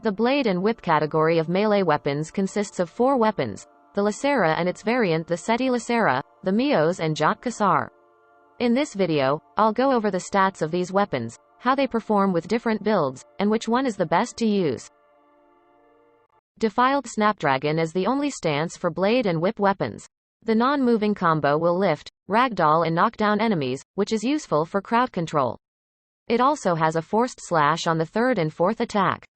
The blade and whip category of melee weapons consists of 4 weapons: the Lacera and its variant the Ceti Lacera, the Mios and Jat Kusar. In this video, I'll go over the stats of these weapons, how they perform with different builds, and which one is the best to use. Defiled Snapdragon is the only stance for blade and whip weapons. The non-moving combo will lift, ragdoll and knock down enemies, which is useful for crowd control. It also has a forced slash on the 3rd and 4th attack.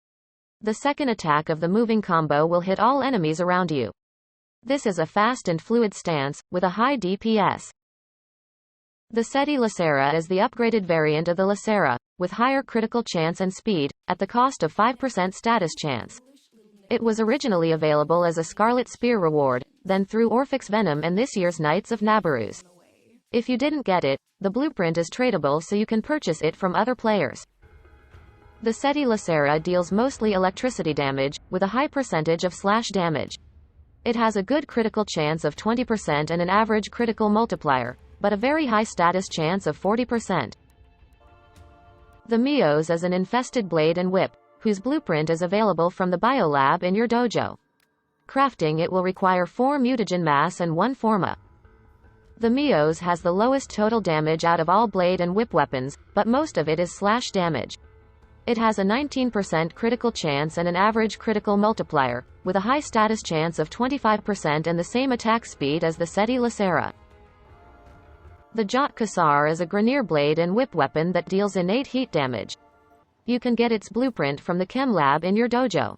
The second attack of the moving combo will hit all enemies around you. This is a fast and fluid stance, with a high DPS. The Ceti Lacera is the upgraded variant of the Lacera, with higher critical chance and speed, at the cost of 5% status chance. It was originally available as a Scarlet Spear reward, then through Orphix Venom and this year's Knights of Nabaruz. If you didn't get it, the blueprint is tradable so you can purchase it from other players. The Ceti Lacera deals mostly electricity damage, with a high percentage of slash damage. It has a good critical chance of 20% and an average critical multiplier, but a very high status chance of 40%. The Mios is an infested blade and whip, whose blueprint is available from the biolab in your dojo. Crafting it will require 4 mutagen mass and 1 forma. The Mios has the lowest total damage out of all blade and whip weapons, but most of it is slash damage. It has a 19% critical chance and an average critical multiplier, with a high status chance of 25% and the same attack speed as the Ceti Lacera. The Jat Kusar is a Grenier blade and whip weapon that deals innate heat damage. You can get its blueprint from the Chem Lab in your dojo.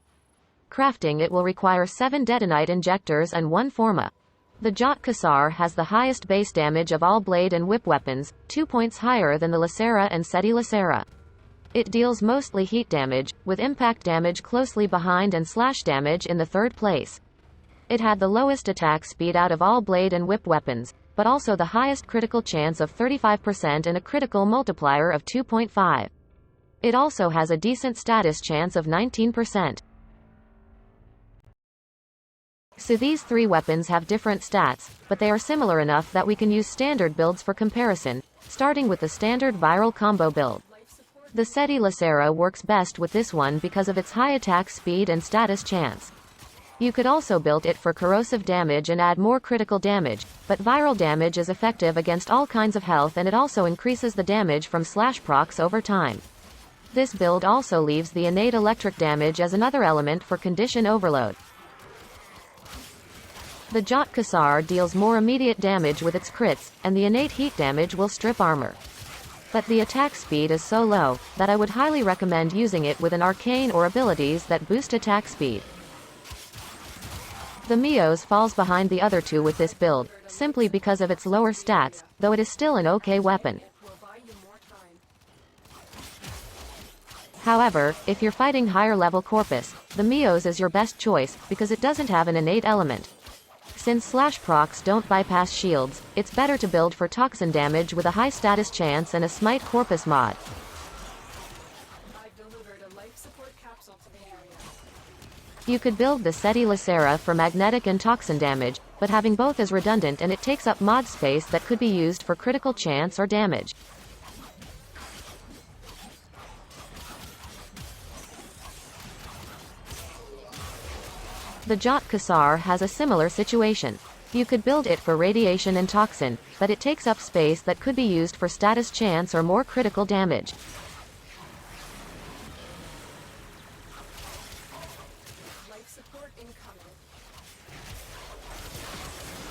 Crafting it will require 7 detonite injectors and 1 forma. The Jat Kusar has the highest base damage of all blade and whip weapons, 2 points higher than the Lacera and Ceti Lacera. It deals mostly heat damage, with impact damage closely behind and slash damage in the 3rd place. It had the lowest attack speed out of all blade and whip weapons, but also the highest critical chance of 35% and a critical multiplier of 2.5. It also has a decent status chance of 19%. So these 3 weapons have different stats, but they are similar enough that we can use standard builds for comparison, starting with the standard viral combo build. The Ceti Lacera works best with this one because of its high attack speed and status chance. You could also build it for corrosive damage and add more critical damage, but viral damage is effective against all kinds of health and it also increases the damage from slash procs over time. This build also leaves the innate electric damage as another element for condition overload. The Jat Kusar deals more immediate damage with its crits, and the innate heat damage will strip armor. But the attack speed is so low, that I would highly recommend using it with an arcane or abilities that boost attack speed. The Mios falls behind the other 2 with this build, simply because of its lower stats, though it is still an okay weapon. However, if you're fighting higher level Corpus, the Mios is your best choice, because it doesn't have an innate element. Since slash procs don't bypass shields, it's better to build for toxin damage with a high status chance and a Smite Corpus mod. You could build the Ceti Lacera for magnetic and toxin damage, but having both is redundant and it takes up mod space that could be used for critical chance or damage. The Jat Kusar has a similar situation. You could build it for radiation and toxin, but it takes up space that could be used for status chance or more critical damage.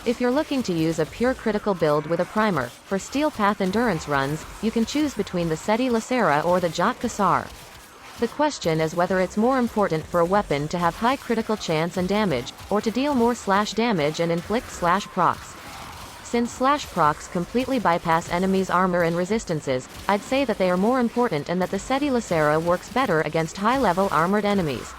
If you're looking to use a pure critical build with a primer, for Steel Path endurance runs, you can choose between the Ceti Lacera or the Jat Kusar. The question is whether it's more important for a weapon to have high critical chance and damage, or to deal more slash damage and inflict slash procs. Since slash procs completely bypass enemies' armor and resistances, I'd say that they are more important and that the Ceti Lacera works better against high-level armored enemies.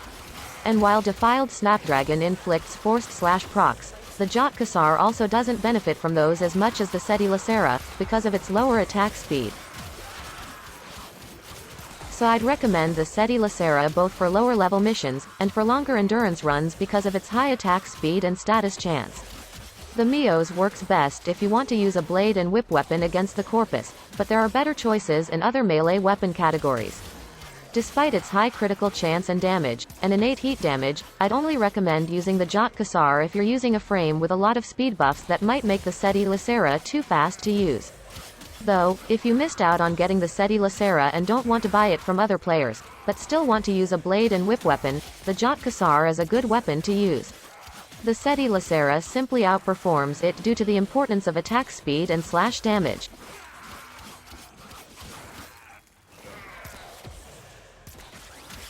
And while Defiled Snapdragon inflicts forced slash procs, the Jat Kusar also doesn't benefit from those as much as the Ceti Lacera, because of its lower attack speed. So I'd recommend the Ceti Lacera both for lower level missions, and for longer endurance runs because of its high attack speed and status chance. The Mios works best if you want to use a blade and whip weapon against the Corpus, but there are better choices in other melee weapon categories. Despite its high critical chance and damage, and innate heat damage, I'd only recommend using the Jat Kusar if you're using a frame with a lot of speed buffs that might make the Ceti Lacera too fast to use. Though, if you missed out on getting the Ceti Lacera and don't want to buy it from other players, but still want to use a blade and whip weapon, the Jat Kusar is a good weapon to use. The Ceti Lacera simply outperforms it due to the importance of attack speed and slash damage.